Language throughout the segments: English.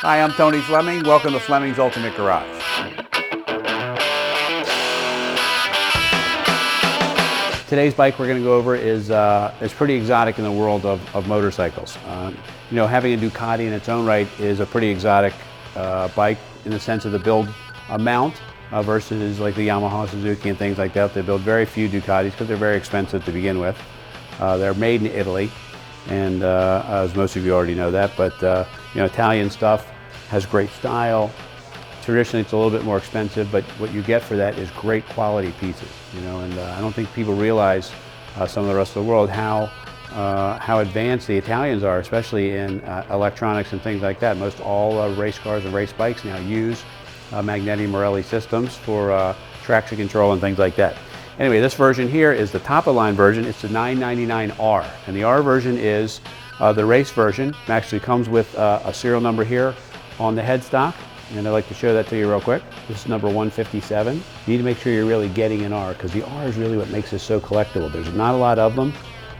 Hi, I'm Tony Fleming. Welcome to Fleming's Ultimate Garage. Today's bike we're going to go over is pretty exotic in the world of motorcycles. You know, having a Ducati in its own right is a pretty exotic bike in the sense of the build amount versus like the Yamaha, Suzuki and things like that. They build very few Ducatis because they're very expensive to begin with. They're made in Italy, and as most of you already know that, but you know, Italian stuff has great style. Traditionally it's a little bit more expensive, but what you get for that is great quality pieces, you know, and I don't think people realize, some of the rest of the world, how advanced the Italians are, especially in electronics and things like that. Most all race cars and race bikes now use Magneti Marelli systems for traction control and things like that. Anyway, this version here is the top of line version. It's the 999R, and the R version is the race version. It actually comes with a serial number here on the headstock, and I'd like to show that to you real quick. This is number 157. You need to make sure you're really getting an R, because the R is really what makes this so collectible. There's not a lot of them.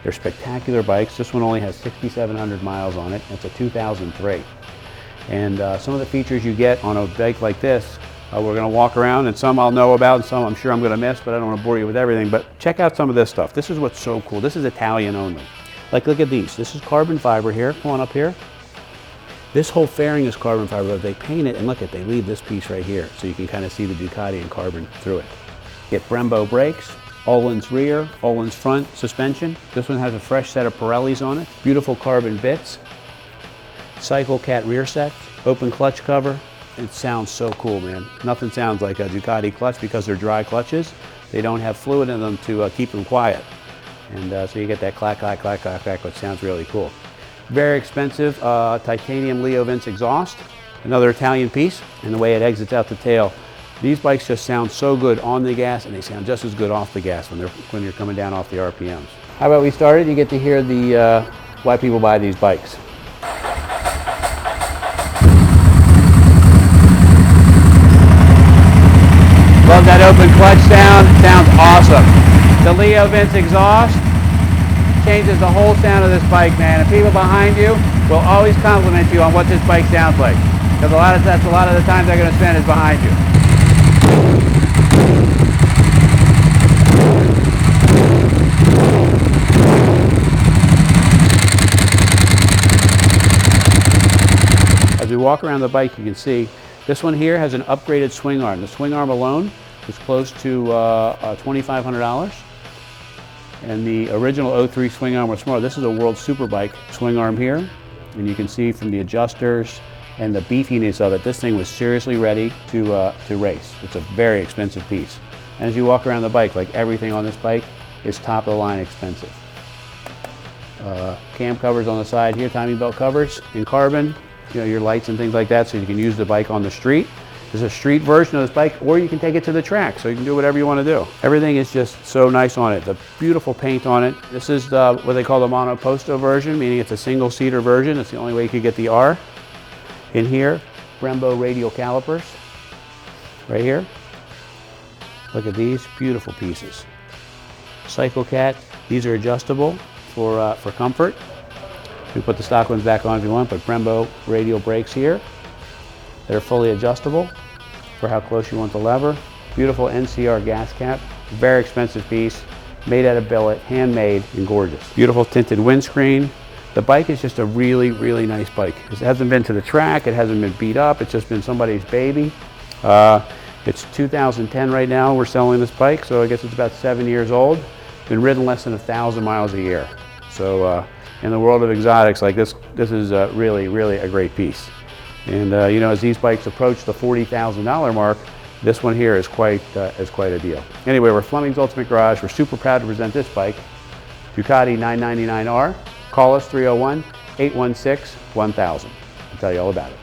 They're spectacular bikes. This one only has 6,700 miles on it. It's a 2003. And some of the features you get on a bike like this, we're going to walk around, and some I'll know about and some I'm sure I'm going to miss, but I don't want to bore you with everything. But check out some of this stuff. This is what's so cool. This is Italian only. Like, look at these. This is carbon fiber here. Come on up here. This whole fairing is carbon fiber. They paint it, and look at, they leave this piece right here, so you can kind of see the Ducati and carbon through it. Get Brembo brakes, Ohlins rear, Ohlins front suspension. This one has a fresh set of Pirellis on it. Beautiful carbon bits. Cycle Cat rear set. Open clutch cover. It sounds so cool, man. Nothing sounds like a Ducati clutch because they're dry clutches. They don't have fluid in them to keep them quiet. And so you get that clack, clack, clack, clack, clack, which sounds really cool. Very expensive titanium Leo Vince exhaust. Another Italian piece, and the way it exits out the tail. These bikes just sound so good on the gas, and they sound just as good off the gas when you're coming down off the RPMs. How about we started? You get to hear the why people buy these bikes. Love that open clutch sound. It sounds awesome. The Leo Vince exhaust changes the whole sound of this bike, man. And people behind you will always compliment you on what this bike sounds like, because that's a lot of the time they're going to spend is behind you. As we walk around the bike, you can see this one here has an upgraded swing arm. The swing arm alone is close to $2,500. And the original 03 swing arm was smaller. This is a World Superbike swing arm here. And you can see from the adjusters and the beefiness of it, this thing was seriously ready to race. It's a very expensive piece. And as you walk around the bike, like everything on this bike is top of the line expensive. Cam covers on the side here, timing belt covers in carbon, you know, your lights and things like that, so you can use the bike on the street. There's a street version of this bike, or you can take it to the track, so you can do whatever you want to do. Everything is just so nice on it. The beautiful paint on it. This is what they call the monoposto version, meaning it's a single-seater version. It's the only way you could get the R. In here, Brembo radial calipers, right here. Look at these beautiful pieces. Cycle Cat. These are adjustable for comfort. You can put the stock ones back on if you want, but Brembo radial brakes here. They're fully adjustable for how close you want the lever. Beautiful NCR gas cap. Very expensive piece. Made out of billet, handmade, and gorgeous. Beautiful tinted windscreen. The bike is just a really, really nice bike. It hasn't been to the track. It hasn't been beat up. It's just been somebody's baby. It's 2010 right now. We're selling this bike, so I guess it's about 7 years old. Been ridden less than 1,000 miles a year. So in the world of exotics, like this is really, really a great piece. And you know, as these bikes approach the $40,000 mark, this one here is quite a deal. Anyway, we're Fleming's Ultimate Garage. We're super proud to present this bike, Ducati 999R. Call us 301-816-1000. I'll tell you all about it.